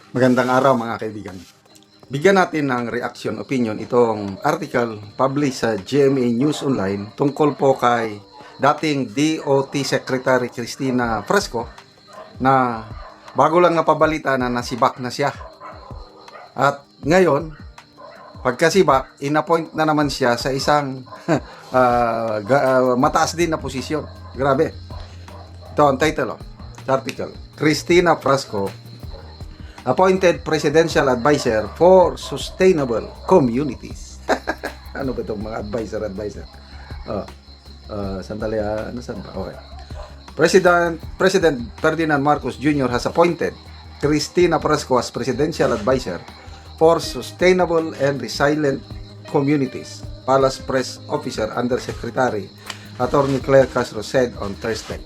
Magandang araw mga kaibigan. Bigyan natin ng reaction opinion itong article published sa GMA News Online tungkol po kay dating DOT Secretary Cristina Fresco na bago lang napabalita na nasibak na siya. At ngayon, pagkasibak, inappoint na naman siya sa isang mataas din na posisyon. Grabe. Ito ang title sa article. Cristina Fresco appointed Presidential Advisor for Sustainable Communities. Ano ba itong mga advisor? Sandali, saan ba? Okay. President Ferdinand Marcos Jr. has appointed Cristina Fresco as Presidential Advisor for Sustainable and Resilient Communities, Palace Press Officer Undersecretary Attorney Claire Castro said on Thursday.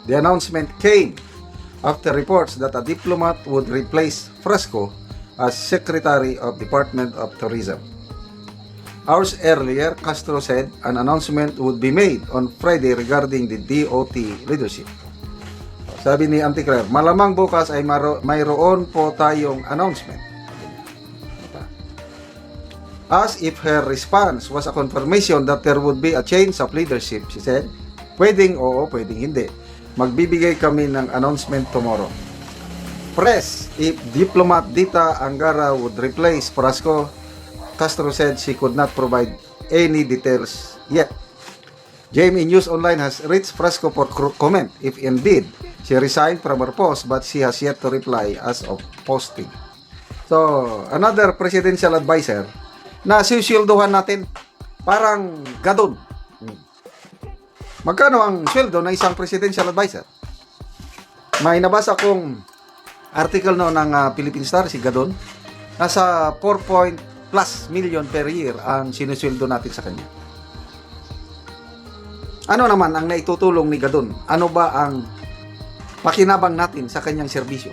The announcement came after reports that a diplomat would replace Fresco as Secretary of Department of Tourism. Hours earlier, Castro said an announcement would be made on Friday regarding the DOT leadership. Sabi ni Auntie Claire, malamang bukas ay mayroon po tayong announcement. As if her response was a confirmation that there would be a change of leadership, she said, pwedeng oo, pwedeng hindi. Magbibigay kami ng announcement tomorrow. Press, if diplomat Dita Angara would replace Fresco, Castro said she could not provide any details yet. GMA News Online has reached Fresco for comment if indeed she resigned from her post, but she has yet to reply as of posting. So, another presidential advisor na sisilduhan natin parang gadon. Magkano ang sweldo ng isang presidential advisor? May nabasa kong article no ng Philippine Star, si Gadon. Nasa 4 plus million per year ang sinusweldo natin sa kanya. Ano naman ang naitutulong ni Gadon? Ano ba ang pakinabang natin sa kanyang serbisyo?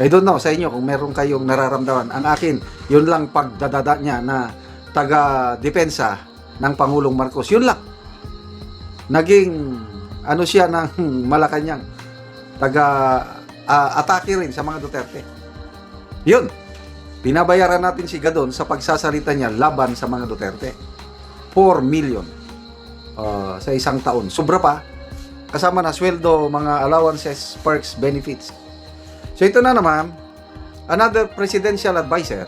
I don't know sa inyo kung meron kayong nararamdaman. Ang akin, yun lang pagdadada niya na taga-depensa ng Pangulong Marcos. Yun lang. Naging ano siya ng Malacanang, atake rin sa mga Duterte. Yun, pinabayaran natin si Gadon sa pagsasalita niya laban sa mga Duterte. 4 million sa isang taon. Sobra pa, kasama na sweldo, mga allowances, perks, benefits. So ito na naman, another presidential advisor,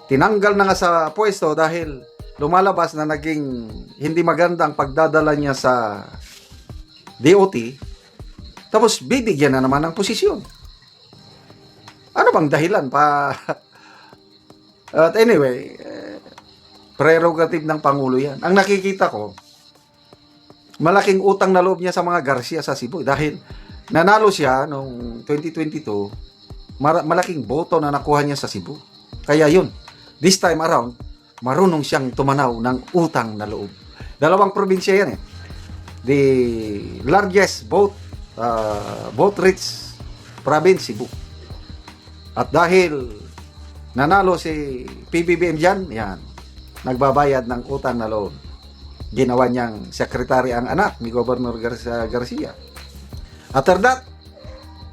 tinanggal na nga sa pwesto dahil lumalabas na naging hindi magandang pagdadala niya sa DOT, tapos bibigyan na naman ng posisyon. Ano bang dahilan pa? At anyway, prerogative ng Pangulo yan. Ang nakikita ko, malaking utang na loob niya sa mga Garcia sa Cebu dahil nanalo siya noong 2022, malaking boto na nakuha niya sa Cebu. Kaya yun, this time around, marunong siyang tumanaw ng utang na loob. Dalawang probinsya yan eh. The largest vote-rich province, Cebu. At dahil nanalo si PBBM dyan, yan, nagbabayad ng utang na loob. Ginawa niyang sekretary ang anak ni Governor Garcia. After that,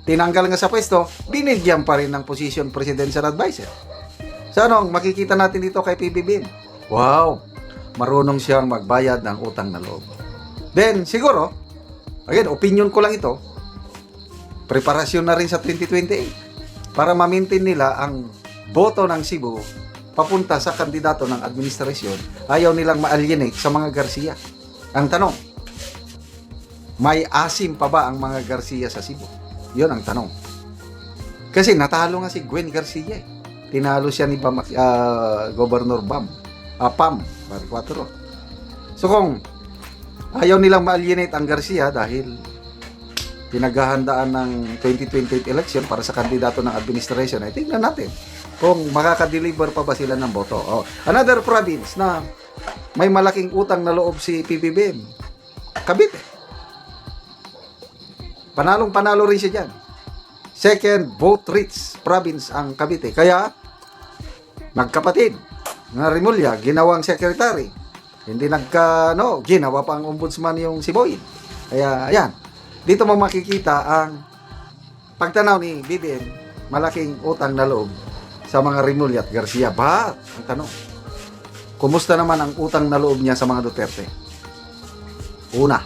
tinanggal nga sa pwesto, binigyan pa rin ng position presidential advisor. So anong makikita natin dito kay PBBM? Wow, marunong siyang magbayad ng utang na loob. Then siguro, again, opinion ko lang ito, preparasyon na rin sa 2028 para ma-maintain nila ang boto ng Cebu papunta sa kandidato ng administrasyon. Ayaw nilang ma-alienate sa mga Garcia. Ang tanong, may asim pa ba ang mga Garcia sa Cebu? Yun ang tanong. Kasi natalo nga si Gwen Garcia eh. Tinalo siya ni Governor Pam Marcuatro. So kung ayaw nilang ma-alienate ang Garcia dahil pinaghahandaan ng 2028 election para sa kandidato ng administration, ay tingnan natin kung makaka-deliver pa ba sila ng boto. Another province na may malaking utang na loob si PBBM, Cavite. Panalong-panalo rin siya dyan. Second vote-rich province ang Cavite. Kaya, magkapatid na Rimulya, ginawang secretary. Hindi ginawa pa ang ombudsman yung si Boyd. Kaya, ayan. Dito mo makikita ang pagtanaw ni BBM malaking utang na loob sa mga Rimulya at Garcia. But, ang tanong, kumusta naman ang utang na loob niya sa mga Duterte? Una,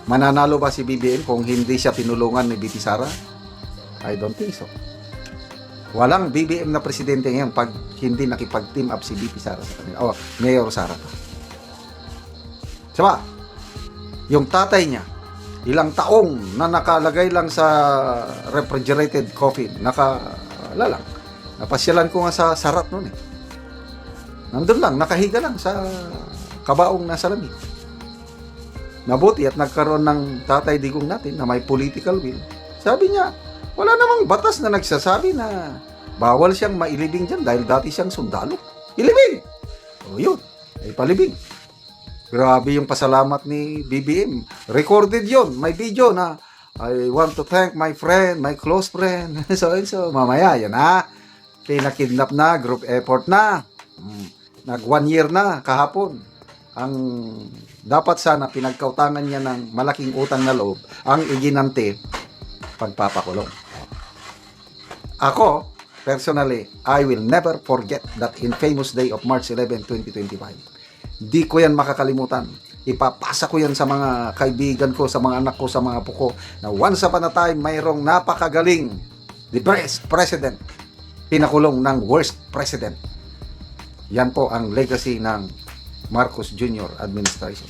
mananalo ba si BBM kung hindi siya tinulungan ni BP Sara? I don't think so. Walang BBM na presidente ngayon pag hindi nakipag-team up si BP Sara sa kanila. O, Mayor Sara pa. Diba? Yung tatay niya, ilang taong na nakalagay lang sa refrigerated coffin, lang. Napasyalan ko nga sa Sarat noon eh. Nandun lang, nakahiga lang sa kabaong nasa lamig. Mabuti at nagkaroon ng tatay digong natin na may political will. Sabi niya, wala namang batas na nagsasabi na bawal siyang mailibing dyan dahil dati siyang sundalo. Ilibing! O yun, ay palibing. Grabe yung pasalamat ni BBM. Recorded yon, may video na I want to thank my friend, my close friend. So. Mamaya, yan ha. Pinakidnap na, group effort na. Nag 1 year na kahapon. Ang dapat sana pinagkautangan niya ng malaking utang na loob ang iginante pagpapakulong. Ako, personally, I will never forget that infamous day of March 11, 2025. Di ko yan makakalimutan. Ipapasa ko yan sa mga kaibigan ko, sa mga anak ko, sa mga apo ko, na once upon a time, mayroong napakagaling, the best president, pinakulong ng worst president. Yan po ang legacy ng Marcos Jr. administration.